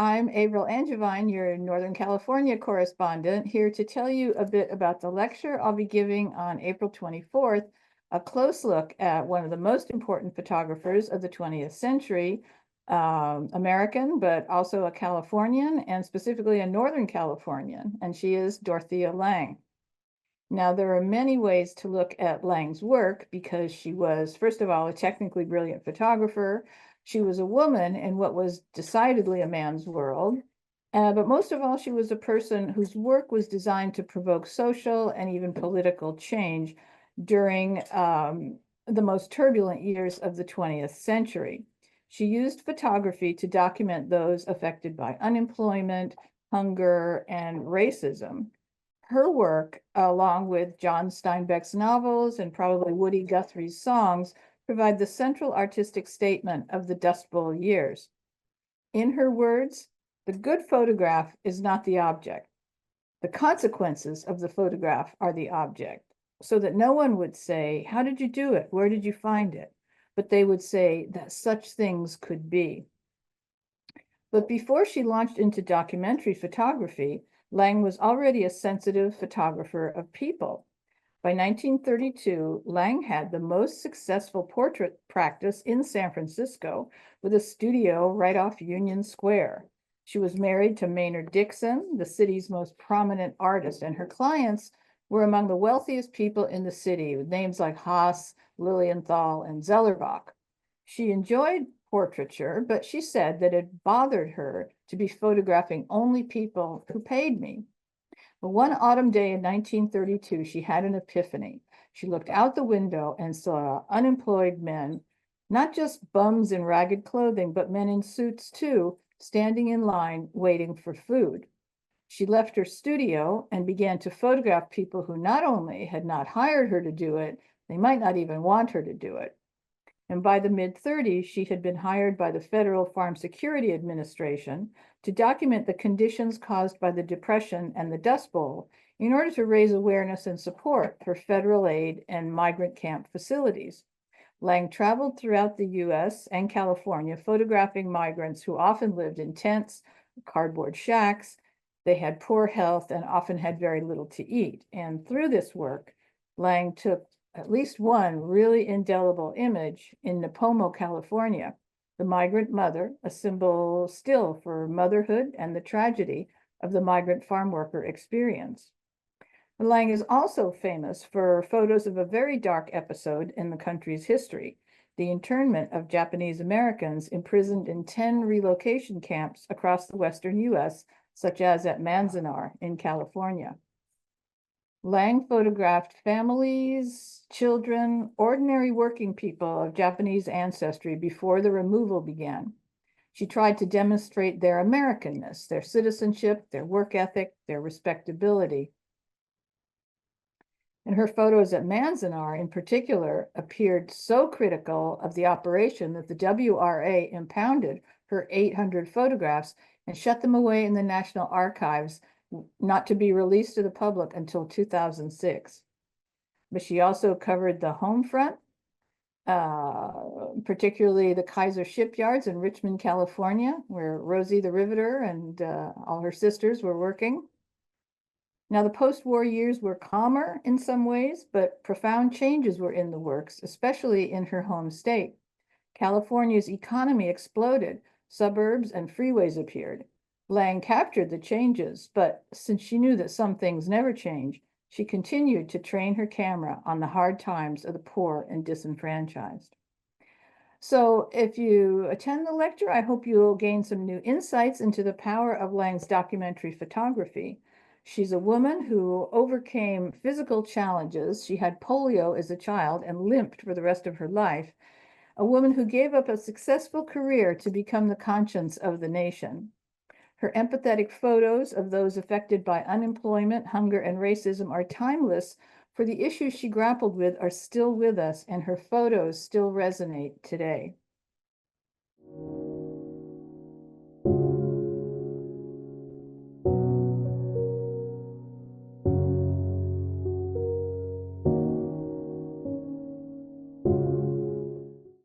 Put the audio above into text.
I'm Avril Angevine, your Northern California correspondent, here to tell you a bit about the lecture I'll be giving on April 24th, a close look at one of the most important photographers of the 20th century, American, but also a Californian, and specifically a Northern Californian, and she is Dorothea Lange. Now, there are many ways to look at Lange's work because she was, first of all, a technically brilliant photographer. She was a woman in what was decidedly a man's world. But most of all, she was a person whose work was designed to provoke social and even political change during the most turbulent years of the 20th century. She used photography to document those affected by unemployment, hunger, and racism. Her work, along with John Steinbeck's novels and probably Woody Guthrie's songs, provide the central artistic statement of the Dust Bowl years. In her words, the good photograph is not the object. The consequences of the photograph are the object, so that no one would say, "How did you do it? Where did you find it?" But they would say that such things could be. But before she launched into documentary photography, Lange was already a sensitive photographer of people. By 1932, Lange had the most successful portrait practice in San Francisco with a studio right off Union Square. She was married to Maynard Dixon, the city's most prominent artist, and her clients were among the wealthiest people in the city, with names like Haas, Lilienthal, and Zellerbach. She enjoyed portraiture, but she said that it bothered her to be photographing only people who paid me. But one autumn day in 1932, she had an epiphany. She looked out the window and saw unemployed men, not just bums in ragged clothing, but men in suits too, standing in line waiting for food. She left her studio and began to photograph people who not only had not hired her to do it, they might not even want her to do it. And by the mid-30s, she had been hired by the Federal Farm Security Administration to document the conditions caused by the Depression and the Dust Bowl in order to raise awareness and support for federal aid and migrant camp facilities. Lange traveled throughout the US and California, photographing migrants who often lived in tents, cardboard shacks. They had poor health and often had very little to eat. And through this work, Lange took at least one really indelible image in Nipomo, California, the migrant mother, a symbol still for motherhood and the tragedy of the migrant farm worker experience. Lange is also famous for photos of a very dark episode in the country's history, the internment of Japanese Americans imprisoned in 10 relocation camps across the western US, such as at Manzanar in California. Lange photographed families, children, ordinary working people of Japanese ancestry before the removal began. She tried to demonstrate their Americanness, their citizenship, their work ethic, their respectability. And her photos at Manzanar, in particular, appeared so critical of the operation that the WRA impounded her 800 photographs and shut them away in the National Archives, not to be released to the public until 2006. But she also covered the home front, particularly the Kaiser shipyards in Richmond, California, where Rosie the Riveter and all her sisters were working. Now, the post-war years were calmer in some ways, but profound changes were in the works, especially in her home state. California's economy exploded, suburbs and freeways appeared. Lange captured the changes, but since she knew that some things never change, she continued to train her camera on the hard times of the poor and disenfranchised. So if you attend the lecture, I hope you'll gain some new insights into the power of Lange's documentary photography. She's a woman who overcame physical challenges. She had polio as a child and limped for the rest of her life. A woman who gave up a successful career to become the conscience of the nation. Her empathetic photos of those affected by unemployment, hunger, and racism are timeless, for the issues she grappled with are still with us, and her photos still resonate today.